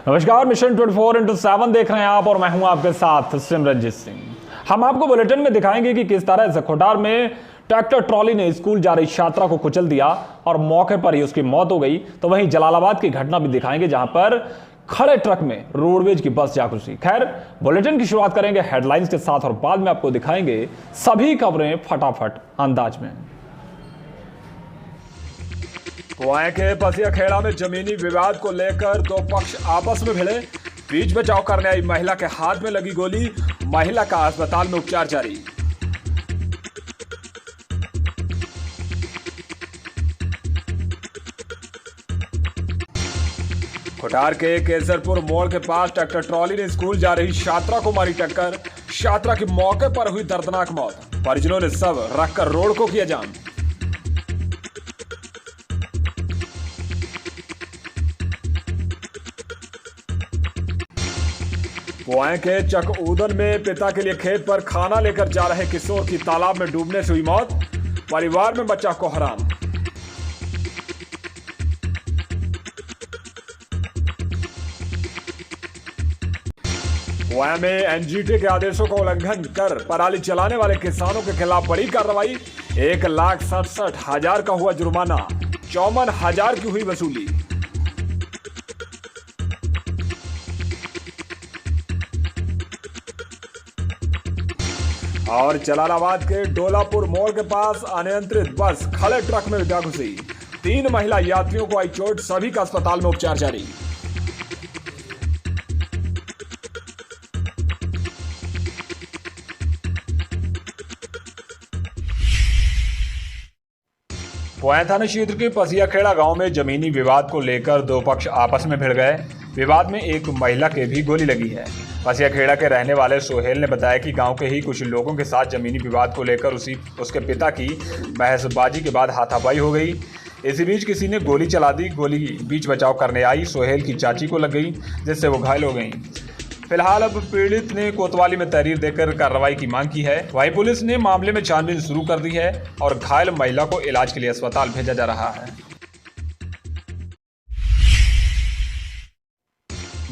नमस्कार, मिशन 24/7 देख रहे हैं आप और मैं हूं आपके साथ सिमरनजीत सिंह। हम आपको बुलेटिन में दिखाएंगे कि किस तरह जखोटार में ट्रैक्टर ट्रॉली ने स्कूल जा रही छात्रा को कुचल दिया और मौके पर ही उसकी मौत हो गई। तो वहीं जलालाबाद की घटना भी दिखाएंगे जहां पर खड़े ट्रक में रोडवेज की बस जा घुसी। खैर, बुलेटिन की शुरुआत करेंगे हेडलाइंस के साथ और बाद में आपको दिखाएंगे सभी खबरें फटाफट अंदाज में। पुआएं के पसिया खेड़ा में जमीनी विवाद को लेकर दो पक्ष आपस में भिड़े। बीच बचाव करने आई महिला के हाथ में लगी गोली, महिला का अस्पताल में उपचार जारी। कोटार के केसरपुर मोड़ के पास ट्रैक्टर ट्रॉली ने स्कूल जा रही छात्रा को मारी टक्कर। छात्रा की मौके पर हुई दर्दनाक मौत। परिजनों ने सब रखकर रोड को किया जाम। पुआएं के चकऊदन में पिता के लिए खेत पर खाना लेकर जा रहे किशोर की तालाब में डूबने से हुई मौत। परिवार में बच्चा कोहराम। पुआएं में एनजीटी के आदेशों का उल्लंघन कर पराली चलाने वाले किसानों के खिलाफ बड़ी कार्रवाई। 1,67,000 का हुआ जुर्माना, 54,000 की हुई वसूली। और जलालाबाद के डोलापुर मोड़ के पास अनियंत्रित बस खड़े ट्रक में जा घुसी। 3 महिला यात्रियों को आई चोट, सभी का अस्पताल में उपचार जारी। पुआएं थाना क्षेत्र के पसियाखेड़ा गांव में जमीनी विवाद को लेकर दो पक्ष आपस में भिड़ गए। विवाद में एक महिला के भी गोली लगी है। पसियाखेड़ा के रहने वाले सोहेल ने बताया कि गांव के ही कुछ लोगों के साथ जमीनी विवाद को लेकर उसके पिता की बहसबाजी के बाद हाथापाई हो गई। इसी बीच किसी ने गोली चला दी। गोली बीच बचाव करने आई सोहेल की चाची को लग गई, जिससे वो घायल हो गई। फिलहाल अब पीड़ित ने कोतवाली में तहरीर देकर कार्रवाई की मांग की है। वहीं पुलिस ने मामले में छानबीन शुरू कर दी है और घायल महिला को इलाज के लिए अस्पताल भेजा जा रहा है।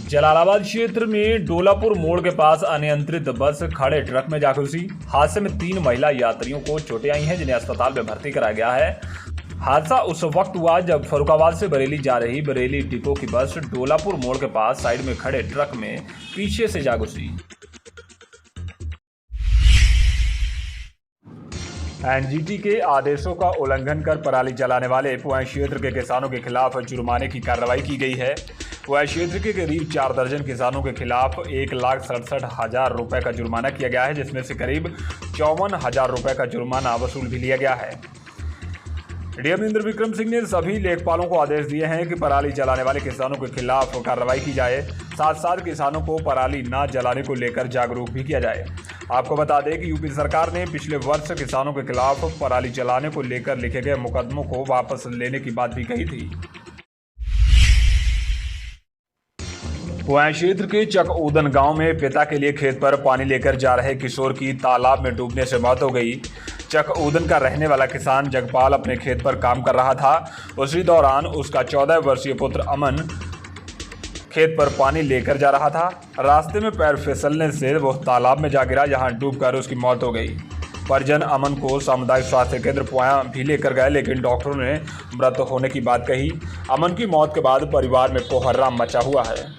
जलालाबाद क्षेत्र में डोलापुर मोड़ के पास अनियंत्रित बस खड़े ट्रक में जा घुसी। हादसे में 3 महिला यात्रियों को चोटें आई हैं, जिन्हें अस्पताल में भर्ती कराया गया है। हादसा उस वक्त हुआ जब फर्रुखाबाद से बरेली जा रही बरेली डिपो की बस डोलापुर मोड़ के पास साइड में खड़े ट्रक में पीछे से जा घुसी। एनजीटी के आदेशों का उल्लंघन कर पराली जलाने वाले पुआएं क्षेत्र के किसानों के खिलाफ जुर्माने की कार्रवाई की गई है। पुआएं क्षेत्र के करीब 4 दर्जन किसानों के खिलाफ 1,67,000 रुपए का जुर्माना किया गया है, जिसमें से करीब 54,000 रुपए का जुर्माना वसूल भी लिया गया है। डीएम इंद्र विक्रम सिंह ने सभी लेखपालों को आदेश दिए हैं कि पराली जलाने वाले किसानों के खिलाफ कार्रवाई की जाए। साथ साथ किसानों को पराली न जलाने को लेकर जागरूक भी किया जाए। आपको बता दें कि यूपी सरकार ने पिछले वर्ष किसानों के खिलाफ पराली जलाने को लेकर लिखे गए मुकदमों को वापस लेने की बात भी कही थी। पुआएं क्षेत्र के चकऊदन गांव में पिता के लिए खेत पर पानी लेकर जा रहे किशोर की तालाब में डूबने से मौत हो गई। चकऊदन का रहने वाला किसान जगपाल अपने खेत पर काम कर रहा था। उसी दौरान उसका 14 वर्षीय पुत्र अमन खेत पर पानी लेकर जा रहा था। रास्ते में पैर फिसलने से वो तालाब में जा गिरा, जहां डूबकर उसकी मौत हो गई। परिजन अमन को सामुदायिक स्वास्थ्य केंद्र पुआयां भी लेकर गए, लेकिन डॉक्टरों ने मृत होने की बात कही। अमन की मौत के बाद परिवार में कोहराम मचा हुआ है।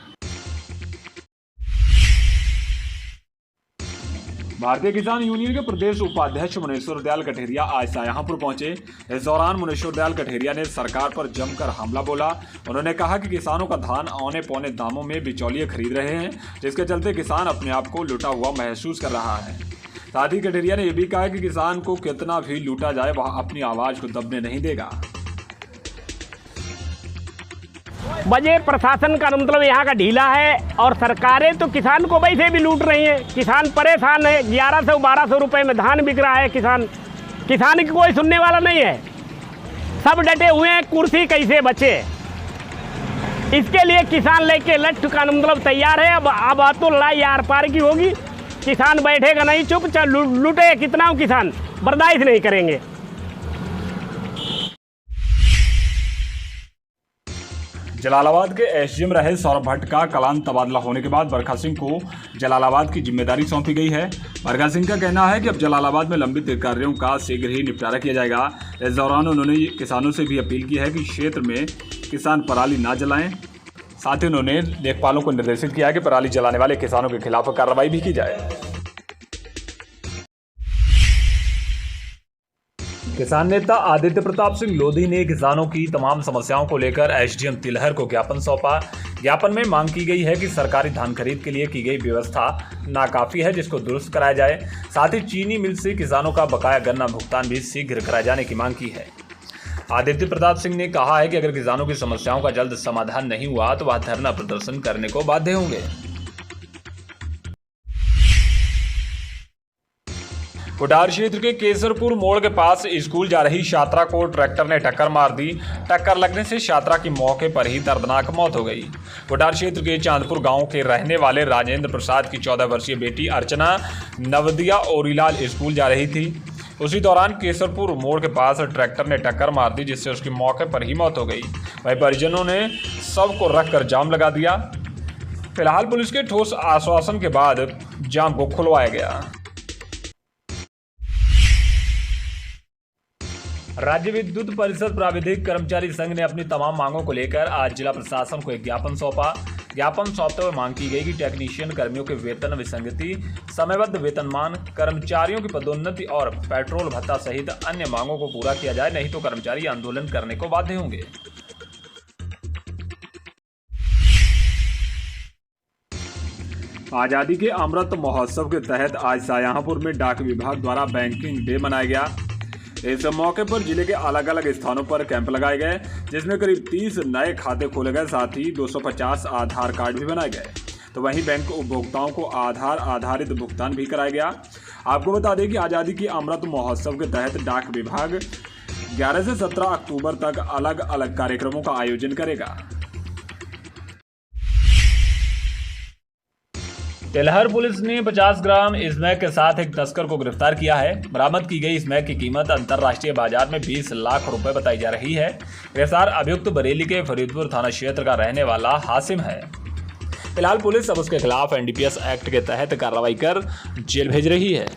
भारतीय किसान यूनियन के प्रदेश उपाध्यक्ष मुनेश्वर दयाल कठेरिया आज शाहजहांपुर पहुंचे। इस दौरान मुनेश्वर दयाल कठेरिया ने सरकार पर जमकर हमला बोला। उन्होंने कहा कि किसानों का धान औने पौने दामों में बिचौलिए खरीद रहे हैं, जिसके चलते किसान अपने आप को लूटा हुआ महसूस कर रहा है। साथ ही कठेरिया ने यह भी कहा कि किसान को कितना भी लूटा जाए, वह अपनी आवाज को दबने नहीं देगा। बजट प्रशासन का मतलब यहाँ का ढीला है और सरकारें तो किसान को वैसे भी लूट रही हैं। किसान परेशान है। 1100-1200 रुपए में धान बिक रहा है। किसान की कोई सुनने वाला नहीं है। सब डटे हुए हैं कुर्सी कैसे बचे। इसके लिए किसान लेके लठ का मतलब तैयार है। अब तो लड़ाई आर पार की होगी। किसान बैठेगा नहीं चुप, लूटे कितना किसान बर्दाश्त नहीं करेंगे। जलालाबाद के एसडीएम रहे सौरभ भट्ट का कलान तबादला होने के बाद बरखा सिंह को जलालाबाद की जिम्मेदारी सौंपी गई है। बरखा सिंह का कहना है कि अब जलालाबाद में लंबित कार्यों का शीघ्र ही निपटारा किया जाएगा। इस दौरान उन्होंने किसानों से भी अपील की है कि क्षेत्र में किसान पराली ना जलाएं। साथ ही उन्होंने लेखपालों को निर्देशित किया है कि पराली जलाने वाले किसानों के खिलाफ कार्रवाई भी की जाए। किसान नेता आदित्य प्रताप सिंह लोधी ने किसानों की तमाम समस्याओं को लेकर एसडीएम तिलहर को ज्ञापन सौंपा। ज्ञापन में मांग की गई है कि सरकारी धान खरीद के लिए की गई व्यवस्था नाकाफी है, जिसको दुरुस्त कराया जाए। साथ ही चीनी मिल से किसानों का बकाया गन्ना भुगतान भी शीघ्र कराए जाने की मांग की है। आदित्य प्रताप सिंह ने कहा है कि अगर किसानों की समस्याओं का जल्द समाधान नहीं हुआ तो वह धरना प्रदर्शन करने को बाध्य होंगे। कुटार क्षेत्र के केसरपुर मोड़ के पास स्कूल जा रही छात्रा को ट्रैक्टर ने टक्कर मार दी। टक्कर लगने से छात्रा की मौके पर ही दर्दनाक मौत हो गई। कुटार क्षेत्र के चांदपुर गांव के रहने वाले राजेंद्र प्रसाद की 14 वर्षीय बेटी अर्चना नवदिया ओरीलाल स्कूल जा रही थी। उसी दौरान केसरपुर मोड़ के पास ट्रैक्टर ने टक्कर मार दी, जिससे उसकी मौके पर ही मौत हो गई। वहीं परिजनों ने शव को रखकर जाम लगा दिया। फिलहाल पुलिस के ठोस आश्वासन के बाद जाम को खुलवाया गया। राज्य विद्युत परिषद प्राविधिक कर्मचारी संघ ने अपनी तमाम मांगों को लेकर आज जिला प्रशासन को एक ज्ञापन सौंपा। ज्ञापन सौंपते हुए मांग की गई कि टेक्नीशियन कर्मियों के वेतन विसंगति, समयबद्ध वेतनमान, कर्मचारियों की पदोन्नति और पेट्रोल भत्ता सहित अन्य मांगों को पूरा किया जाए, नहीं तो कर्मचारी आंदोलन करने को बाध्य होंगे। आजादी के अमृत महोत्सव के तहत आज शाहजहांपुर में डाक विभाग द्वारा बैंकिंग डे मनाया गया। इस मौके पर जिले के अलग अलग स्थानों पर कैंप लगाए गए, जिसमें करीब 30 नए खाते खोले गए। साथ ही 250 आधार कार्ड भी बनाए गए। तो वहीं बैंक उपभोक्ताओं को आधार आधारित भुगतान भी कराया गया। आपको बता दें कि आज़ादी की अमृत महोत्सव के तहत डाक विभाग 11 से 17 अक्टूबर तक अलग अलग कार्यक्रमों का आयोजन करेगा। तिलहर पुलिस ने 50 ग्राम स्मैक के साथ एक तस्कर को गिरफ्तार किया है। बरामद की गई स्मैक की कीमत अंतर्राष्ट्रीय बाजार में 20 लाख रुपए बताई जा रही है। गिरफ्तार अभियुक्त बरेली के फरीदपुर थाना क्षेत्र का रहने वाला हासिम है। फिलहाल पुलिस अब उसके खिलाफ एनडीपीएस एक्ट के तहत कार्रवाई कर जेल भेज रही है।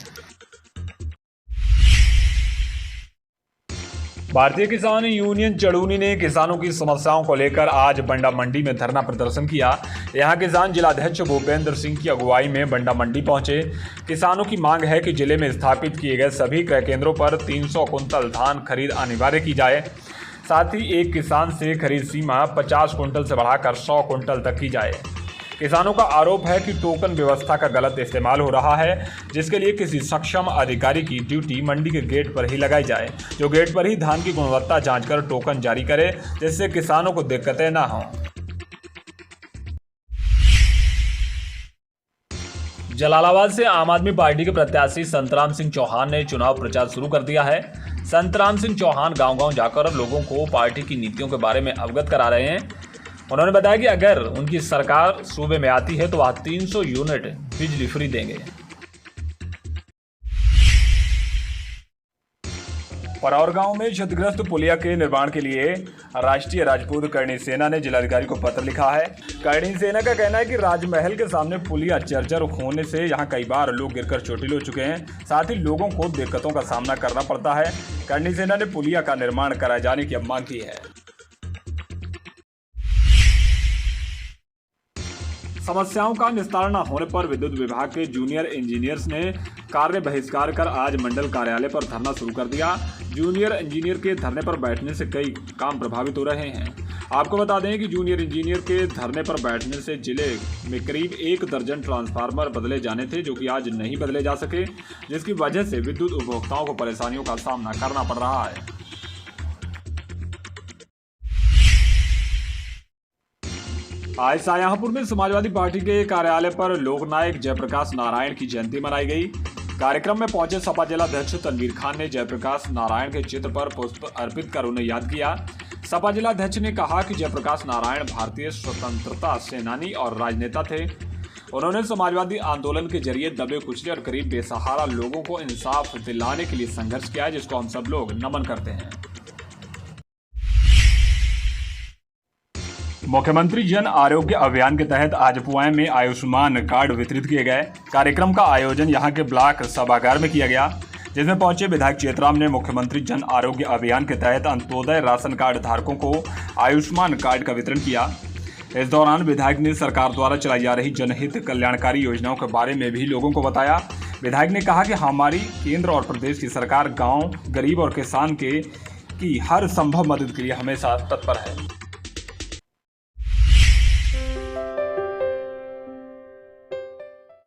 भारतीय किसान यूनियन चड़ूनी ने किसानों की समस्याओं को लेकर आज बंडा मंडी में धरना प्रदर्शन किया। यहां किसान जिलाध्यक्ष भूपेंद्र सिंह की अगुवाई में बंडा मंडी पहुंचे। किसानों की मांग है कि जिले में स्थापित किए गए सभी क्रय केंद्रों पर 300 कुंतल धान खरीद अनिवार्य की जाए। साथ ही एक किसान से खरीद सीमा 50 कुंटल से बढ़ाकर 100 कुंटल तक की जाए। किसानों का आरोप है कि टोकन व्यवस्था का गलत इस्तेमाल हो रहा है, जिसके लिए किसी सक्षम अधिकारी की ड्यूटी मंडी के गेट पर ही लगाई जाए, जो गेट पर ही धान की गुणवत्ता जांचकर टोकन जारी करे, जिससे किसानों को दिक्कतें ना हों। जलालाबाद से आम आदमी पार्टी के प्रत्याशी संतराम सिंह चौहान ने चुनाव प्रचार शुरू कर दिया है। संतराम सिंह चौहान गांव-गांव जाकर लोगों को पार्टी की नीतियों के बारे में अवगत करा रहे हैं। उन्होंने बताया कि अगर उनकी सरकार सूबे में आती है तो वह 300 यूनिट बिजली फ्री देंगे। परौर गांव में क्षतिग्रस्त पुलिया के निर्माण के लिए राष्ट्रीय राजपूत करणी सेना ने जिलाधिकारी को पत्र लिखा है। करणी सेना का कहना है कि राजमहल के सामने पुलिया जर्जर होने से यहां कई बार लोग गिरकर चोटिल हो चुके हैं। साथ ही लोगों को दिक्कतों का सामना करना पड़ता है। करणी सेना ने पुलिया का निर्माण कराए जाने की मांग की है। समस्याओं का निस्तारण न होने पर विद्युत विभाग के जूनियर इंजीनियर्स ने कार्य बहिष्कार कर आज मंडल कार्यालय पर धरना शुरू कर दिया। जूनियर इंजीनियर के धरने पर बैठने से कई काम प्रभावित हो रहे हैं। आपको बता दें कि जूनियर इंजीनियर के धरने पर बैठने से जिले में करीब 1 दर्जन ट्रांसफार्मर बदले जाने थे, जो कि आज नहीं बदले जा सके, जिसकी वजह से विद्युत उपभोक्ताओं को परेशानियों का सामना करना पड़ रहा है। आज शाहजहांपुर में समाजवादी पार्टी के कार्यालय पर लोकनायक जयप्रकाश नारायण की जयंती मनाई गई। कार्यक्रम में पहुंचे सपा जिलाध्यक्ष तनवीर खान ने जयप्रकाश नारायण के चित्र पर पुष्प अर्पित कर उन्हें याद किया। सपा जिलाध्यक्ष ने कहा कि जयप्रकाश नारायण भारतीय स्वतंत्रता सेनानी और राजनेता थे। उन्होंने समाजवादी आंदोलन के जरिए दबे कुचले और करीब बेसहारा लोगों को इंसाफ दिलाने के लिए संघर्ष किया है, जिसको हम सब लोग नमन करते हैं। मुख्यमंत्री जन आरोग्य अभियान के तहत आज पुआएं में आयुष्मान कार्ड वितरित किए गए। कार्यक्रम का आयोजन यहां के ब्लॉक सभागार में किया गया, जिसमें पहुंचे विधायक चेतराम ने मुख्यमंत्री जन आरोग्य अभियान के तहत अंत्योदय राशन कार्ड धारकों को आयुष्मान कार्ड का वितरण किया। इस दौरान विधायक ने सरकार द्वारा चलाई जा रही जनहित कल्याणकारी योजनाओं के बारे में भी लोगों को बताया। विधायक ने कहा कि हमारी केंद्र और प्रदेश की सरकार गाँव, गरीब और किसान की हर संभव मदद के लिए हमेशा तत्पर है।